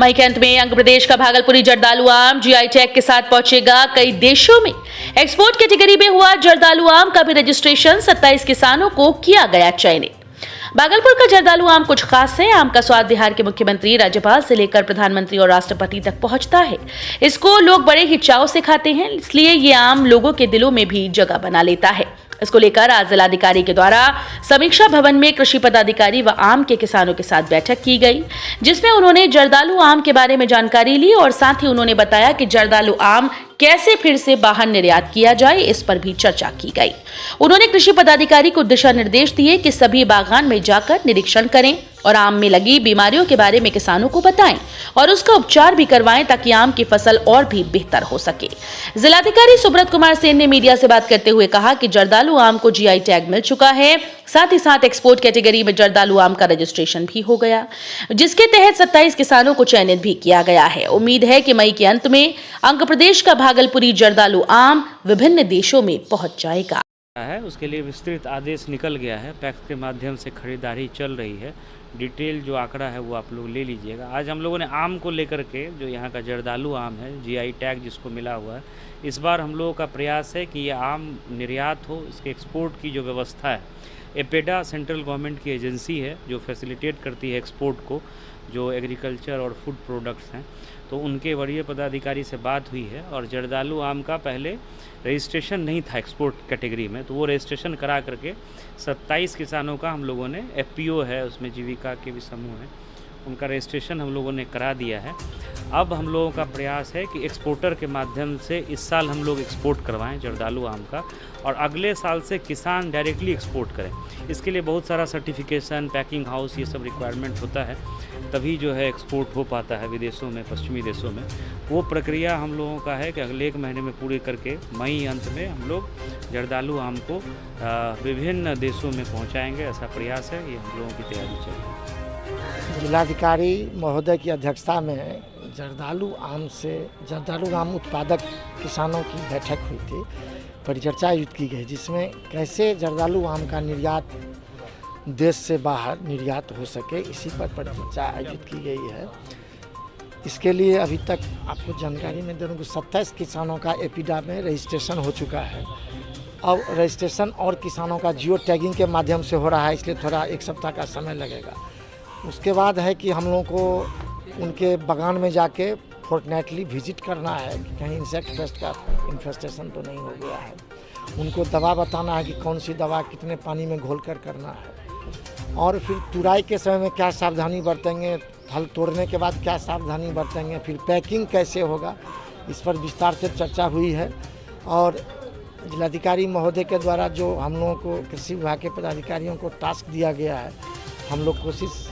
मई के अंत में आंध्र प्रदेश का भागलपुरी जर्दालू आम जीआई टैग के साथ पहुंचेगा कई देशों में। एक्सपोर्ट कैटेगरी में हुआ जर्दालू आम का भी रजिस्ट्रेशन 27 किसानों को किया गया चयनित। भागलपुर का जर्दालू आम कुछ खास है। आम का स्वाद बिहार के मुख्यमंत्री, राज्यपाल से लेकर प्रधानमंत्री और राष्ट्रपति तक पहुंचता है। इसको लोग बड़े ही चाव से खाते हैं, इसलिए ये आम लोगों के दिलों में भी जगह बना लेता है। इसको लेकर आज जिलाधिकारी के द्वारा समीक्षा भवन में कृषि पदाधिकारी व आम के किसानों के साथ बैठक की गई, जिसमें उन्होंने जर्दालू आम के बारे में जानकारी ली और साथ ही उन्होंने बताया कि जर्दालू आम कैसे फिर से बाहर निर्यात किया जाए, इस पर भी चर्चा की गई। उन्होंने कृषि पदाधिकारी को दिशा निर्देश दिए कि सभी बागान में जाकर निरीक्षण करें और आम में लगी बीमारियों के बारे में किसानों को बताएं और उसका उपचार भी करवाएं ताकि आम की फसल और भी बेहतर हो सके। जिलाधिकारी सुब्रत कुमार सेन ने मीडिया से बात करते हुए कहा कि जर्दालू आम को जीआई टैग मिल चुका है, साथ ही साथ एक्सपोर्ट कैटेगरी में जर्दालू आम का रजिस्ट्रेशन भी हो गया, जिसके तहत 27 किसानों को चयनित भी किया गया है। उम्मीद है कि मई के अंत में आंध्र प्रदेश का भागलपुरी जर्दालू आम विभिन्न देशों में पहुंच जाएगा। उसके लिए विस्तृत आदेश निकल गया है, पैक्स के माध्यम से खरीदारी चल रही है। डिटेल जो आंकड़ा है वो आप लोग ले लीजिएगा। आज हम लोगों ने आम को लेकर के, जो यहाँ का जर्दालू आम है, जीआई टैग जिसको मिला हुआ है, इस बार हम लोगों का प्रयास है कि ये आम निर्यात हो, इसके एक्सपोर्ट की जो व्यवस्था है। एपेडा सेंट्रल गवर्नमेंट की एजेंसी है जो फैसिलिटेट करती है एक्सपोर्ट को, जो एग्रीकल्चर और फूड प्रोडक्ट्स हैं, तो उनके वरीय पदाधिकारी से बात हुई है और जर्दालू आम का पहले रजिस्ट्रेशन नहीं था एक्सपोर्ट कैटेगरी में, तो वो रजिस्ट्रेशन करा करके 27 किसानों का हम लोगों ने, एफपीओ है उसमें, जीविका के भी समूह हैं, उनका रजिस्ट्रेशन हम लोगों ने करा दिया है। अब हम लोगों का प्रयास है कि एक्सपोर्टर के माध्यम से इस साल हम लोग एक्सपोर्ट करवाएं जर्दालू आम का, और अगले साल से किसान डायरेक्टली एक्सपोर्ट करें। इसके लिए बहुत सारा सर्टिफिकेशन, पैकिंग हाउस, ये सब रिक्वायरमेंट होता है, तभी जो है एक्सपोर्ट हो पाता है विदेशों में, पश्चिमी देशों में। वो प्रक्रिया हम लोगों का है कि अगले 1 महीने में पूरी करके मई अंत में हम लोग जर्दालू आम को विभिन्न देशों में पहुंचाएंगे, ऐसा प्रयास है। ये हम लोगों की तैयारी चल रही है। जिलाधिकारी महोदय की अध्यक्षता में जर्दालू आम उत्पादक किसानों की बैठक हुई थी, परिचर्चा आयोजित की गई, जिसमें कैसे जर्दालू आम का निर्यात देश से बाहर निर्यात हो सके, इसी पर परिचर्चा आयोजित की गई है। इसके लिए अभी तक आपको जानकारी में दे दूँ कि 27 किसानों का एपिडा में रजिस्ट्रेशन हो चुका है। अब रजिस्ट्रेशन और किसानों का जियो टैगिंग के माध्यम से हो रहा है, इसलिए थोड़ा 1 सप्ताह का समय लगेगा। उसके बाद है कि हम लोगों को उनके बागान में जाके फोर्टनाइटली विजिट करना है कि कहीं इंसेक्ट पेस्ट का इन्फेस्टेशन तो नहीं हो गया है। उनको दवा बताना है कि कौन सी दवा कितने पानी में घोलकर करना है, और फिर तुराई के समय में क्या सावधानी बरतेंगे, फल तोड़ने के बाद क्या सावधानी बरतेंगे, फिर पैकिंग कैसे होगा, इस पर विस्तार से चर्चा हुई है। और जिलाधिकारी महोदय के द्वारा जो हम लोगों को कृषि विभाग के पदाधिकारियों को टास्क दिया गया है, हम लोग कोशिश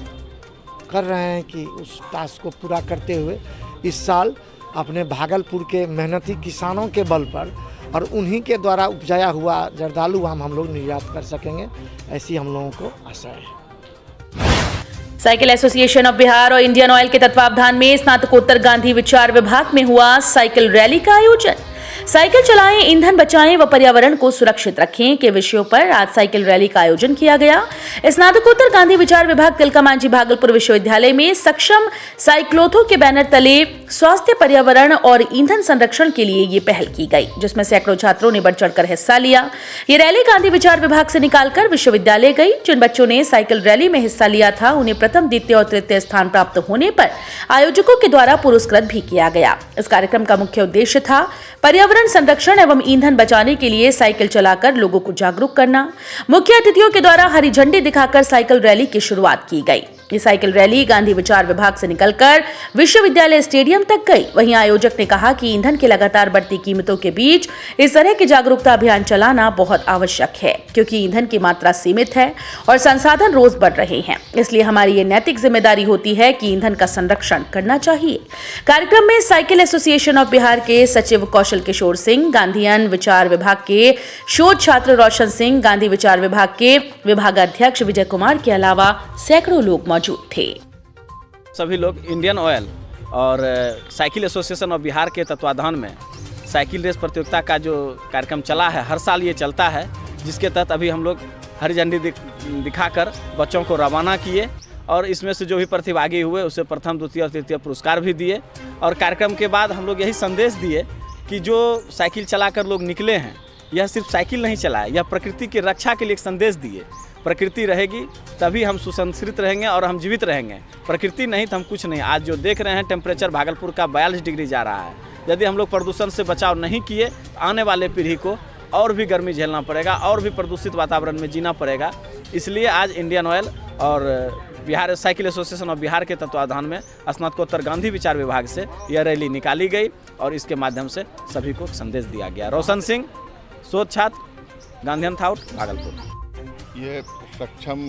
कर रहे हैं कि उस टास्क को पूरा करते हुए इस साल अपने भागलपुर के मेहनती किसानों के बल पर और उन्हीं के द्वारा उपजाया हुआ जर्दालू आम हम लोग निर्यात कर सकेंगे, ऐसी हम लोगों को आशा है। साइकिल एसोसिएशन ऑफ बिहार और इंडियन ऑयल के तत्वावधान में स्नातकोत्तर गांधी विचार विभाग में हुआ साइकिल रैली का आयोजन। साइकिल चलाएं, ईंधन बचाएं व पर्यावरण को सुरक्षित रखें के विषयों पर आज साइकिल रैली का आयोजन किया गया। स्नातकोत्तर गांधी विचार विभाग तिलका मांझी भागलपुर विश्वविद्यालय में सक्षम साइक्लोथो के बैनर तले स्वास्थ्य, पर्यावरण और ईंधन संरक्षण के लिए ये पहल की गई, जिसमें सैकड़ों छात्रों ने बढ़ चढ़कर हिस्सा लिया। ये रैली गांधी विचार विभाग से निकालकर विश्वविद्यालय गई। जिन बच्चों ने साइकिल रैली में हिस्सा लिया था, उन्हें प्रथम, द्वितीय और तृतीय स्थान प्राप्त होने पर आयोजकों के द्वारा पुरस्कृत भी किया गया। इस कार्यक्रम का मुख्य उद्देश्य था पर्यावरण संरक्षण एवं ईंधन बचाने के लिए साइकिल चलाकर लोगों को जागरूक करना। मुख्य अतिथियों के द्वारा हरी झंडी दिखाकर साइकिल रैली की शुरुआत की गई। ये साइकिल रैली गांधी विचार विभाग से निकलकर विश्वविद्यालय स्टेडियम तक गई। वहीं आयोजक ने कहा कि ईंधन की लगातार बढ़ती कीमतों के बीच इस तरह के जागरूकता अभियान चलाना बहुत आवश्यक है, क्योंकि ईंधन की मात्रा सीमित है और संसाधन रोज बढ़ रहे हैं। इसलिए हमारी ये नैतिक जिम्मेदारी होती है कि ईंधन का संरक्षण करना चाहिए। कार्यक्रम में साइकिल एसोसिएशन ऑफ बिहार के सचिव कौशल किशोर सिंह, गांधीयन विचार विभाग के शोध छात्र रोशन सिंह, गांधी विचार विभाग के विभागाध्यक्ष विजय कुमार के अलावा सैकड़ों लोग मौजूद थे। सभी लोग इंडियन ऑयल और साइकिल एसोसिएशन ऑफ बिहार के तत्वाधान में साइकिल रेस प्रतियोगिता का जो कार्यक्रम चला है, हर साल ये चलता है, जिसके तहत अभी हम लोग हरी झंडी दिखाकर बच्चों को रवाना किए और इसमें से जो भी प्रतिभागी हुए उसे प्रथम, द्वितीय और तृतीय पुरस्कार भी दिए। और कार्यक्रम के बाद हम लोग यही संदेश दिए कि जो साइकिल चलाकर लोग निकले हैं, यह सिर्फ साइकिल नहीं चलाए, यह प्रकृति की रक्षा के लिए एक संदेश दिए। प्रकृति रहेगी तभी हम सुसंस्कृत रहेंगे और हम जीवित रहेंगे। प्रकृति नहीं तो हम कुछ नहीं। आज जो देख रहे हैं टेम्परेचर भागलपुर का 42 डिग्री जा रहा है। यदि हम लोग प्रदूषण से बचाव नहीं किए, आने वाले पीढ़ी को और भी गर्मी झेलना पड़ेगा और भी प्रदूषित वातावरण में जीना पड़ेगा। इसलिए आज इंडियन ऑयल और Bihar cycle association of Bihar के तत्वाधान में स्नातकोत्तर गांधी विचार विभाग से यह रैली निकाली गई और इसके माध्यम से सभी को संदेश दिया गया। रोशन सिंह, शोध छात्र, गांधीयन थाउट, भागलपुर। ये सक्षम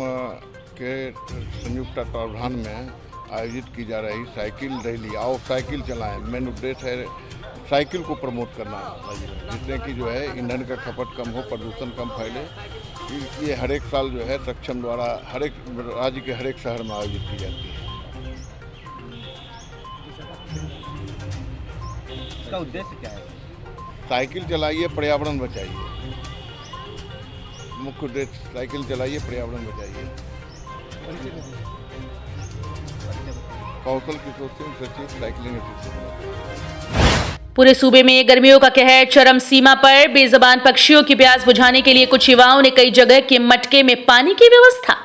के संयुक्त तत्वाधान में आयोजित की जा रही साइकिल रैली, आओ साइकिल चलाएं, मेन उद्देश्य है साइकिल को प्रमोट करना, जिससे कि जो है ईंधन का खपत कम हो, प्रदूषण कम फैले। ये हर एक साल जो है सक्षम द्वारा हर एक राज्य के हर एक शहर में आयोजित की जाती है। इसका उद्देश्य क्या है? साइकिल चलाइए, पर्यावरण बचाइए। मुख्य उद्देश्य साइकिल चलाइए, पर्यावरण बचाइए। कौशल किशोर सिंह, सचिव, साइकिलिंग एसोसिएशन। पूरे सूबे में गर्मियों का कहर चरम सीमा पर। बेजुबान पक्षियों की प्यास बुझाने के लिए कुछ युवाओं ने कई जगह के मटके में पानी की व्यवस्था।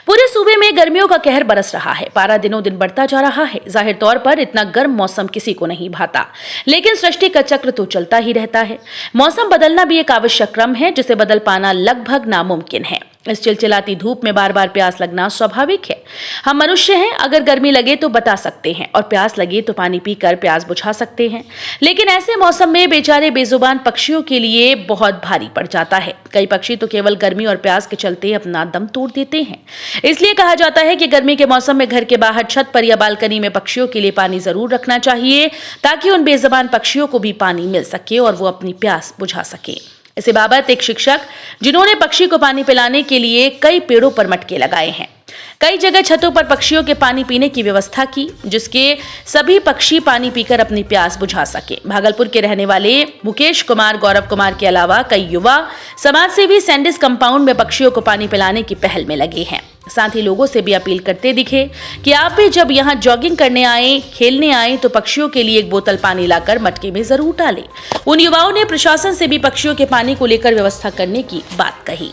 पूरे सूबे में गर्मियों का कहर बरस रहा है। पारा दिनों दिन बढ़ता जा रहा है। जाहिर तौर पर इतना गर्म मौसम किसी को नहीं भाता, लेकिन सृष्टि का चक्र तो चलता ही रहता है। मौसम बदलना भी एक आवश्यक क्रम है जिसे बदल पाना लगभग नामुमकिन है। इस चिलचिलाती धूप में बार बार प्यास लगना स्वाभाविक है। हम मनुष्य हैं, अगर गर्मी लगे तो बता सकते हैं और प्यास लगे तो पानी पीकर प्यास बुझा सकते हैं। लेकिन ऐसे मौसम में बेचारे बेजुबान पक्षियों के लिए बहुत भारी पड़ जाता है। कई पक्षी तो केवल गर्मी और प्यास के चलते अपना दम तोड़ देते हैं। इसलिए कहा जाता है कि गर्मी के मौसम में घर के बाहर छत पर या बालकनी में पक्षियों के लिए पानी जरूर रखना चाहिए, ताकि उन बेजुबान पक्षियों को भी पानी मिल सके और वो अपनी प्यास बुझा सके। इसी बाबत एक शिक्षक, जिन्होंने पक्षी को पानी पिलाने के लिए कई पेड़ों पर मटके लगाए हैं, कई जगह छतों पर पक्षियों के पानी पीने की व्यवस्था की, जिसके सभी पक्षी पानी पीकर अपनी प्यास बुझा सके। भागलपुर के रहने वाले मुकेश कुमार, गौरव कुमार के अलावा कई युवा समाजसेवी सैंडिस कंपाउंड में पक्षियों को पानी पिलाने की पहल में लगे हैं। साथ ही लोगों से भी अपील करते दिखे कि आप भी जब यहाँ जॉगिंग करने आए, खेलने आए, तो पक्षियों के लिए एक बोतल पानी लाकर मटके में जरूर डालें। उन युवाओं ने प्रशासन से भी पक्षियों के पानी को लेकर व्यवस्था करने की बात कही।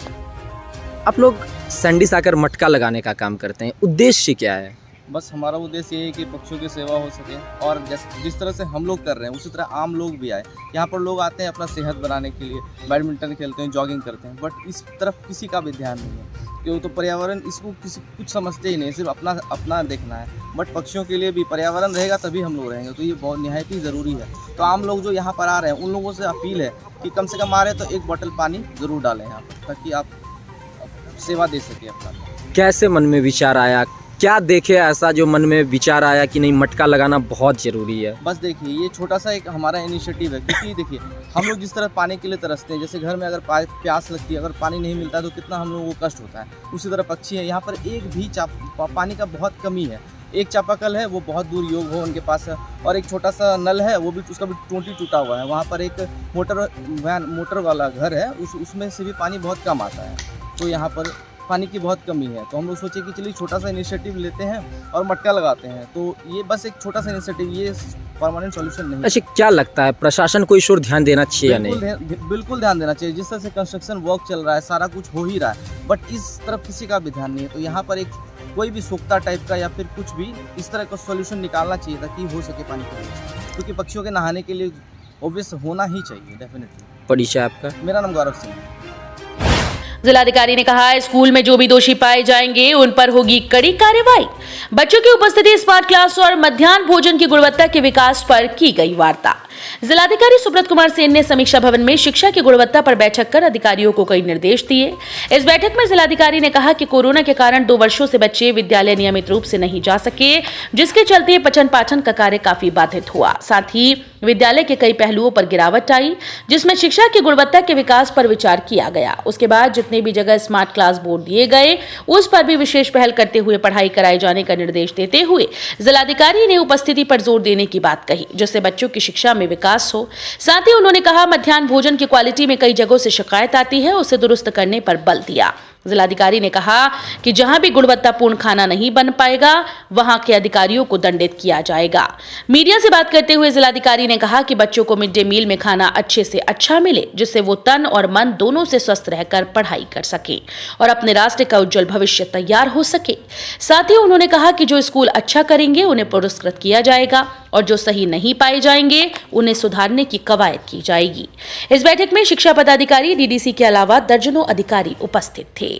आप लोग सैंडिस आकर मटका लगाने का काम करते हैं, उद्देश्य क्या है? बस हमारा उद्देश्य ये है कि पक्षियों की सेवा हो सके और जिस तरह से हम लोग कर रहे हैं उसी तरह आम लोग भी आए। यहाँ पर लोग आते हैं अपना सेहत बनाने के लिए, बैडमिंटन खेलते हैं, जॉगिंग करते हैं, बट इस तरफ किसी का भी ध्यान नहीं है क्यों? तो पर्यावरण इसको कुछ समझते ही नहीं, सिर्फ अपना देखना है। बट पक्षियों के लिए भी पर्यावरण रहेगा तभी हम लोग रहेंगे, तो ये बहुत निहायत ही ज़रूरी है। तो आम लोग जो यहाँ पर आ रहे हैं उन लोगों से अपील है कि कम से कम आ रहे हैं तो एक बोतल पानी ज़रूर डालें यहाँ पर, ताकि आप सेवा दे सके अपना। कैसे मन में विचार आया, क्या देखे ऐसा जो मन में विचार आया कि नहीं मटका लगाना बहुत ज़रूरी है? बस देखिए, ये छोटा सा एक हमारा इनिशिएटिव है, क्योंकि देखिए हम लोग जिस तरह पानी के लिए तरसते हैं, जैसे घर में अगर प्यास लगती है, अगर पानी नहीं मिलता है तो कितना हम लोगों को कष्ट होता है, उसी तरह पक्षी है। यहाँ पर एक भी पानी का बहुत कमी है। एक चापाकल है वो बहुत दूर योग हो उनके पास है, और एक छोटा सा नल है वो भी उसका भी टूटी टूटा हुआ है। वहाँ पर एक मोटर वाला घर है, उसमें से भी पानी बहुत कम आता है। तो यहाँ पर पानी की बहुत कमी है, तो हम लोग सोचे कि चलिए छोटा सा इनिशिएटिव लेते हैं और मटका लगाते हैं। तो ये बस एक छोटा सा इनिशिएटिव, ये परमानेंट सॉल्यूशन नहीं। अच्छा, क्या लगता है प्रशासन को इस ओर ध्यान देना चाहिए या नहीं? बिल्कुल ध्यान देना चाहिए। जिस तरह से कंस्ट्रक्शन वर्क चल रहा है, सारा कुछ हो ही रहा है, बट इस तरफ किसी का भी ध्यान नहीं है। तो यहाँ पर एक कोई भी सोख्ता टाइप का या फिर कुछ भी इस तरह का सॉल्यूशन निकालना चाहिए ताकि हो सके पानी की व्यवस्था, क्योंकि पक्षियों के नहाने के लिए ऑब्वियस होना ही चाहिए डेफिनेटली। परिचय आपका? मेरा नाम गौरव सिंह है। जिलाधिकारी ने कहा, स्कूल में जो भी दोषी पाए जाएंगे उन पर होगी कड़ी कार्रवाई। बच्चों की उपस्थिति, स्मार्ट क्लास और मध्याह्न भोजन की गुणवत्ता के विकास पर की गई वार्ता। जिलाधिकारी सुब्रत कुमार सेन ने समीक्षा भवन में शिक्षा की गुणवत्ता पर बैठक कर अधिकारियों को कई निर्देश दिए। इस बैठक में जिलाधिकारी ने कहा कि कोरोना के कारण 2 वर्षों से बच्चे विद्यालय नियमित रूप से नहीं जा सके, जिसके चलते पठन पाठन का कार्य काफी बाधित हुआ। साथ ही विद्यालय के कई पहलुओं पर गिरावट आई, जिसमें शिक्षा की गुणवत्ता के विकास पर विचार किया गया। उसके बाद जितने भी जगह स्मार्ट क्लास बोर्ड दिए गए, उस पर भी विशेष पहल करते हुए पढ़ाई कराए जाने का निर्देश देते हुए जिलाधिकारी ने उपस्थिति पर जोर देने की बात कही, जिससे बच्चों की शिक्षा में विकास हो। साथ ही उन्होंने कहा, मध्याह्न भोजन की क्वालिटी में कई जगहों से शिकायत आती है, उसे दुरुस्त करने पर बल दिया। जिलाधिकारी ने कहा कि जहां भी गुणवत्तापूर्ण खाना नहीं बन पाएगा वहां के अधिकारियों को दंडित किया जाएगा। मीडिया से बात करते हुए जिलाधिकारी ने कहा कि बच्चों को मिड डे मील में खाना अच्छे से अच्छा मिले, जिससे वो तन और मन दोनों से स्वस्थ रहकर पढ़ाई कर सके और अपने राष्ट्र का उज्जवल भविष्य तैयार हो सके। साथ ही उन्होंने कहा कि जो स्कूल अच्छा करेंगे उन्हें पुरस्कृत किया जाएगा और जो सही नहीं पाए जाएंगे उन्हें सुधारने की कवायद की जाएगी। इस बैठक में शिक्षा पदाधिकारी, डीडीसी के अलावा दर्जनों अधिकारी उपस्थित थे।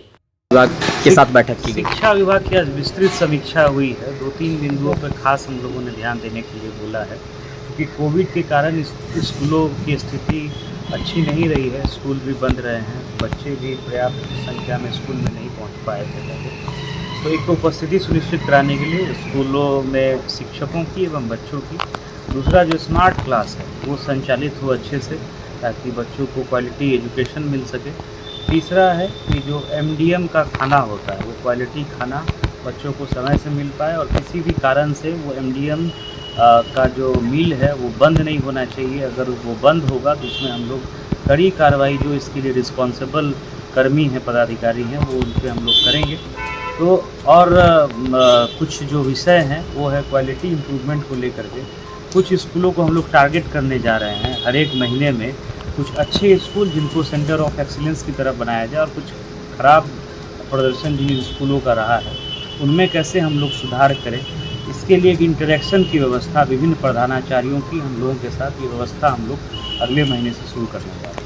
विभाग के साथ बैठक की गई। शिक्षा विभाग की आज विस्तृत समीक्षा हुई है। 2-3 बिंदुओं पर खास हम लोगों ने ध्यान देने के लिए बोला है, क्योंकि कोविड के कारण स्कूलों की स्थिति अच्छी नहीं रही है। स्कूल भी बंद रहे हैं, बच्चे भी पर्याप्त संख्या में स्कूल में नहीं पहुंच पाए थे। तो एक तो उपस्थिति सुनिश्चित कराने के लिए स्कूलों में शिक्षकों की एवं बच्चों की, दूसरा जो स्मार्ट क्लास है वो संचालित हो अच्छे से, ताकि बच्चों को क्वालिटी एजुकेशन मिल सके। तीसरा है कि जो MDM का खाना होता है वो क्वालिटी खाना बच्चों को समय से मिल पाए, और किसी भी कारण से वो MDM का जो मील है वो बंद नहीं होना चाहिए। अगर वो बंद होगा तो उसमें हम लोग कड़ी कार्रवाई, जो इसके लिए रिस्पॉन्सिबल कर्मी हैं, पदाधिकारी हैं, वो उन पर हम लोग करेंगे। तो और कुछ जो विषय हैं वो है क्वालिटी इम्प्रूवमेंट को लेकर के। कुछ स्कूलों को हम लोग टारगेट करने जा रहे हैं हर एक महीने में, कुछ अच्छे स्कूल जिनको सेंटर ऑफ एक्सीलेंस की तरफ बनाया जाए, और कुछ खराब प्रदर्शन जिन स्कूलों का रहा है उनमें कैसे हम लोग सुधार करें। इसके लिए एक इंटरेक्शन की व्यवस्था विभिन्न प्रधानाचार्यों की हम लोगों के साथ, ये व्यवस्था हम लोग अगले महीने से शुरू करने जा रहे हैं।